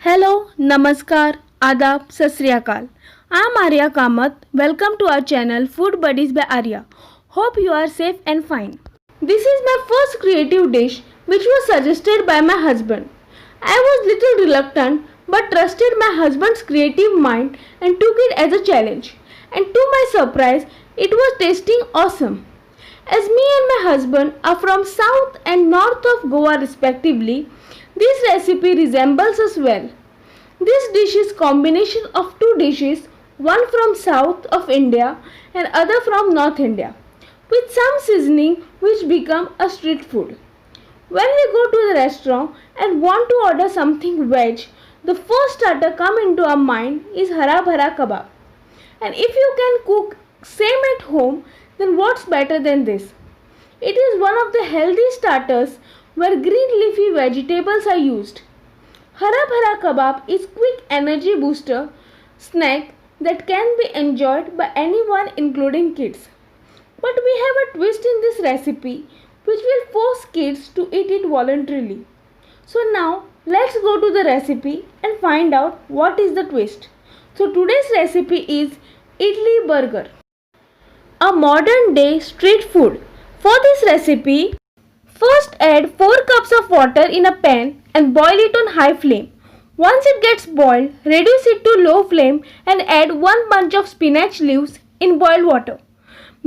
Hello, Namaskar, Adab, Sat Sri Akal. I am Arya Kamath. Welcome to our channel Food Buddies by Arya. Hope you are safe and fine. This is my first creative dish which was suggested by my husband. I was little reluctant but trusted my husband's creative mind and took it as a challenge. And to my surprise, it was tasting awesome. As me and my husband are from south and north of Goa respectively, this recipe resembles us well. This dish is combination of two dishes, one from south of India and other from North India, with some seasoning which become a street food. When we go to the restaurant and want to order something veg, the first starter come into our mind is hara bhara kebab. And if you can cook same at home, then what's better than this? It is one of the healthy starters where green leafy vegetables are used. Hara bhara kebab is quick energy booster snack that can be enjoyed by anyone including kids. But we have a twist in this recipe which will force kids to eat it voluntarily. So now let's go to the recipe and find out what is the twist. So today's recipe is idli burger, a modern day street food. For this recipe, first add 4 cups of water in a pan and boil it on high flame. Once it gets boiled, reduce it to low flame and add 1 bunch of spinach leaves in boiled water.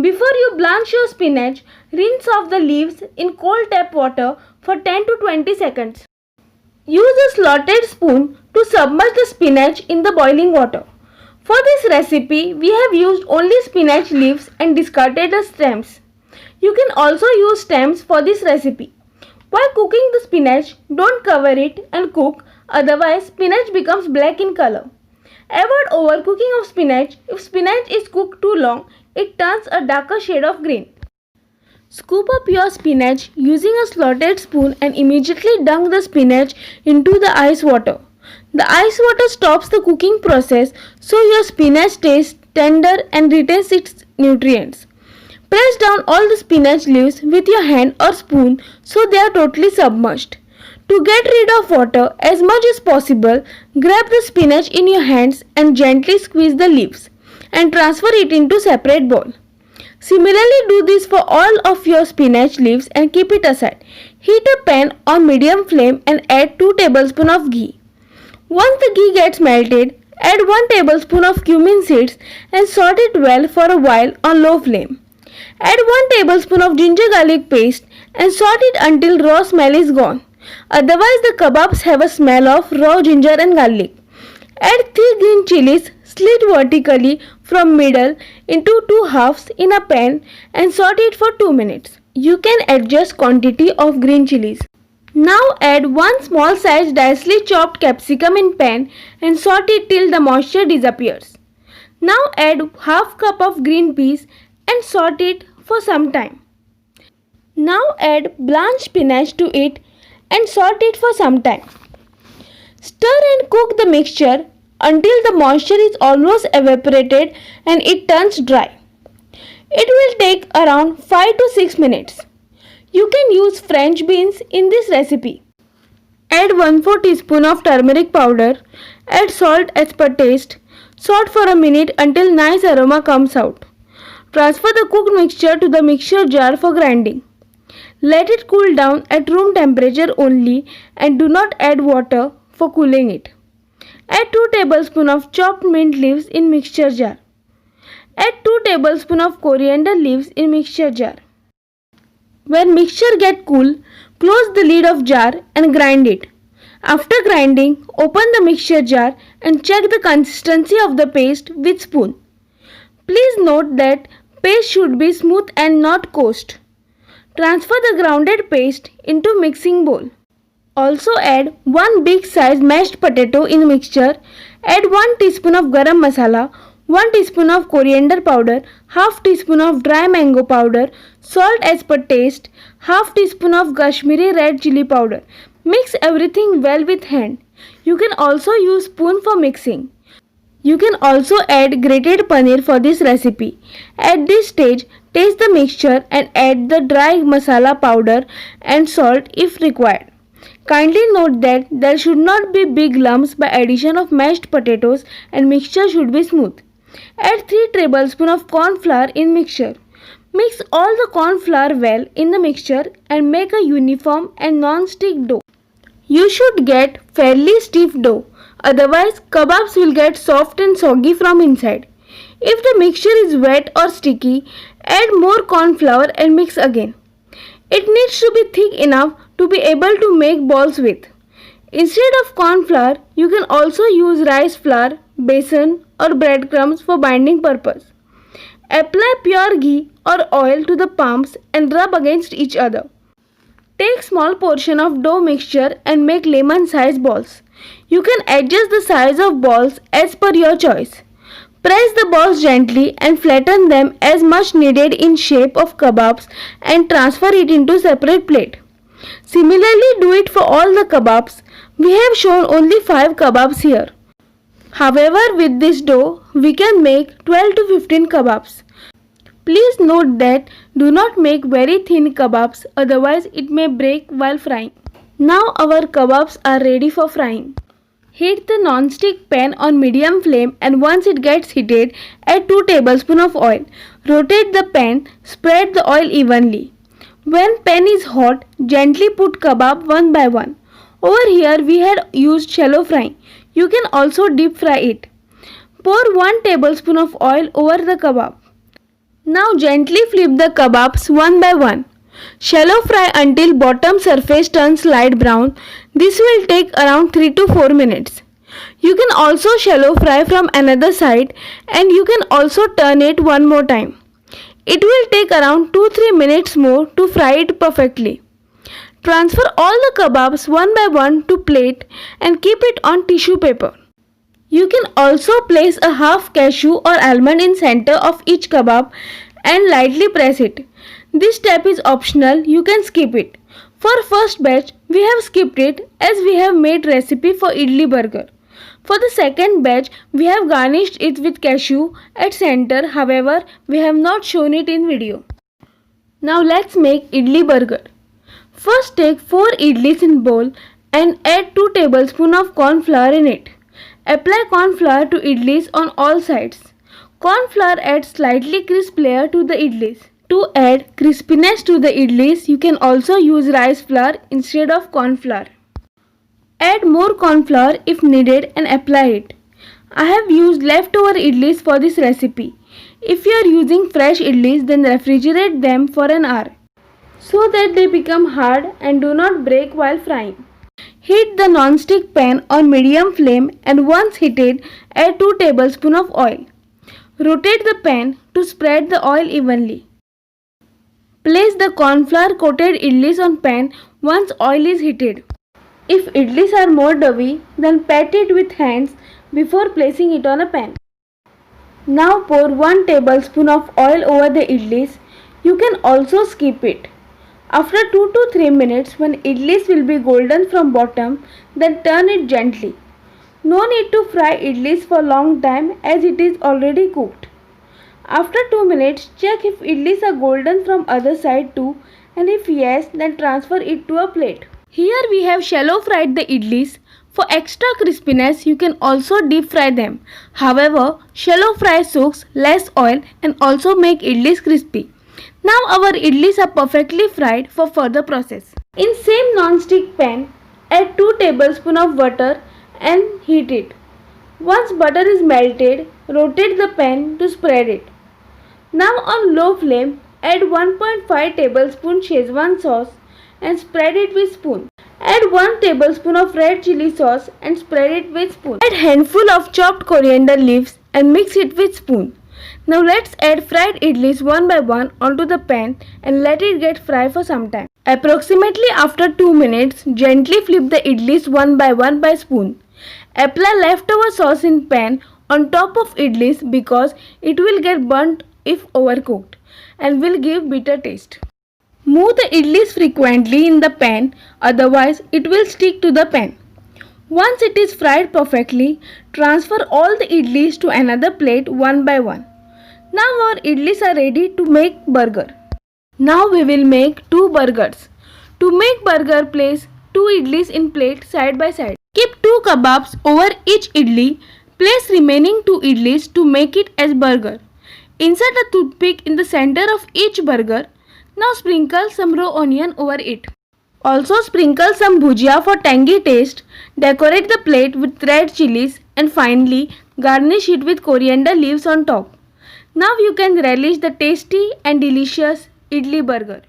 Before you blanch your spinach, rinse off the leaves in cold tap water for 10 to 20 seconds. Use a slotted spoon to submerge the spinach in the boiling water. For this recipe, we have used only spinach leaves and discarded the stems. You can also use stems for this recipe. While cooking the spinach, don't cover it and cook, otherwise spinach becomes black in color. Avoid overcooking of spinach. If spinach is cooked too long, it turns a darker shade of green. Scoop up your spinach using a slotted spoon and immediately dunk the spinach into the ice water. The ice water stops the cooking process so your spinach tastes tender and retains its nutrients. Press down all the spinach leaves with your hand or spoon so they are totally submerged. To get rid of water as much as possible, grab the spinach in your hands and gently squeeze the leaves and transfer it into separate bowl. Similarly, do this for all of your spinach leaves and keep it aside. Heat a pan on medium flame and add 2 tablespoons of ghee. Once the ghee gets melted, add 1 tablespoon of cumin seeds and saute it well for a while on low flame. Add 1 tablespoon of ginger garlic paste and saute it until raw smell is gone. Otherwise, the kebabs have a smell of raw ginger and garlic. Add 3 green chilies slit vertically from middle into 2 halves in a pan and saute it for 2 minutes. You can adjust quantity of green chilies. Now add 1 small sized dicely chopped capsicum in pan and saute it till the moisture disappears. Now add half cup of green peas and saute it for some time. Now add blanched spinach to it and saute it for some time. Stir and cook the mixture until the moisture is almost evaporated and it turns dry. It will take around 5 to 6 minutes. You can use French beans in this recipe. Add 1/4 teaspoon of turmeric powder. Add salt as per taste. Saute for a minute until nice aroma comes out. Transfer the cooked mixture to the mixer jar for grinding. Let it cool down at room temperature only and do not add water for cooling it. Add 2 tablespoons of chopped mint leaves in mixture jar. Add 2 tablespoons of coriander leaves in mixture jar. When mixture get cool, close the lid of jar and grind it. After grinding, open the mixture jar and check the consistency of the paste with spoon. Please note that paste should be smooth and not coarse. Transfer the grounded paste into mixing bowl. Also add 1 big size mashed potato in mixture. Add 1 teaspoon of garam masala, 1 teaspoon of coriander powder, half teaspoon of dry mango powder, salt as per taste, half teaspoon of Kashmiri red chili powder. Mix everything well with hand. You can also use spoon for mixing. You can also add grated paneer for this recipe. At this stage, taste the mixture and add the dry masala powder and salt if required. Kindly note that there should not be big lumps by addition of mashed potatoes and mixture should be smooth. Add 3 tablespoons of corn flour in mixture. Mix all the corn flour well in the mixture and make a uniform and non-stick dough. You should get fairly stiff dough, otherwise kebabs will get soft and soggy from inside. If the mixture is wet or sticky, add more corn flour and mix again. It needs to be thick enough to be able to make balls with. Instead of corn flour, you can also use rice flour, besan or breadcrumbs for binding purpose. Apply pure ghee or oil to the palms and rub against each other. Take small portion of dough mixture and make lemon size balls. You can adjust the size of balls as per your choice. Press the balls gently and flatten them as much needed in shape of kebabs and transfer it into separate plate. Similarly, do it for all the kebabs. We have shown only 5 kebabs here. However, with this dough, we can make 12 to 15 kebabs. Please note that do not make very thin kebabs, otherwise it may break while frying. Now our kebabs are ready for frying. Heat the non-stick pan on medium flame and once it gets heated, add 2 tablespoons of oil. Rotate the pan, spread the oil evenly. When pan is hot, gently put kebab one by one. Over here we had used shallow frying. You can also deep fry it. Pour 1 tablespoon of oil over the kebab. Now gently flip the kebabs one by one. Shallow fry until bottom surface turns light brown. This will take around 3 to 4 minutes. You can also shallow fry from another side and you can also turn it one more time. It will take around 2-3 minutes more to fry it perfectly. Transfer all the kebabs one by one to plate and keep it on tissue paper. You can also place a half cashew or almond in center of each kebab and lightly press it. This step is optional, you can skip it. For first batch, we have skipped it as we have made recipe for idli burger. For the second batch, we have garnished it with cashew at center, however, we have not shown it in video. Now let's make idli burger. First take 4 idlis in bowl and add 2 tablespoons of corn flour in it. Apply corn flour to idlis on all sides. Corn flour adds slightly crisp layer to the idlis. To add crispiness to the idlis, you can also use rice flour instead of corn flour. Add more corn flour if needed and apply it. I have used leftover idlis for this recipe. If you are using fresh idlis, then refrigerate them for an hour so that they become hard and do not break while frying. Heat the non-stick pan on medium flame and once heated, add 2 tablespoons of oil. Rotate the pan to spread the oil evenly. Place the corn flour coated idlis on pan once oil is heated. If idlis are more doughy, then pat it with hands before placing it on a pan. Now pour 1 tablespoon of oil over the idlis. You can also skip it. After 2 to 3 minutes, when idlis will be golden from bottom, then turn it gently. No need to fry idlis for long time as it is already cooked. After 2 minutes, check if idlis are golden from other side too, and if yes, then transfer it to a plate. Here we have shallow fried the idlis. For extra crispiness, you can also deep fry them. However, shallow fry soaks less oil and also make idlis crispy. Now our idlis are perfectly fried for further process. In same non-stick pan, add 2 tablespoons of butter and heat it. Once butter is melted, rotate the pan to spread it. Now on low flame, add 1.5 tablespoon Szechuan sauce and spread it with spoon. Add 1 tablespoon of red chili sauce and spread it with spoon. Add handful of chopped coriander leaves and mix it with spoon. Now let's add fried idlis one by one onto the pan and let it get fried for some time. Approximately after 2 minutes, gently flip the idlis one by spoon. Apply leftover sauce in pan on top of idlis because it will get burnt if overcooked and will give bitter taste. Move the idlis frequently in the pan, otherwise it will stick to the pan. Once it is fried perfectly, transfer all the idlis to another plate one by one. Now our idlis are ready to make burger. Now we will make 2 burgers. To make burger, place 2 idlis in plate side by side. Keep 2 kebabs over each idli. Place remaining 2 idlis to make it as burger. Insert a toothpick in the center of each burger. Now sprinkle some raw onion over it. Also sprinkle some bhujia for tangy taste. Decorate the plate with red chilies and finally garnish it with coriander leaves on top. Now you can relish the tasty and delicious idli burger.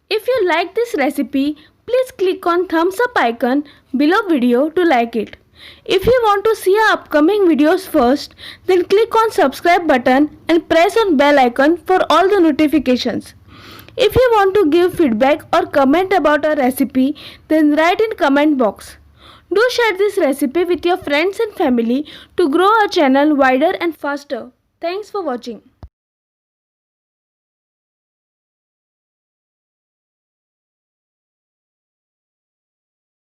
If you like this recipe, please click on thumbs up icon below video to like it. If you want to see our upcoming videos first, then click on subscribe button and press on bell icon for all the notifications. If you want to give feedback or comment about our recipe, then write in comment box. Do share this recipe with your friends and family to grow our channel wider and faster. Thanks for watching.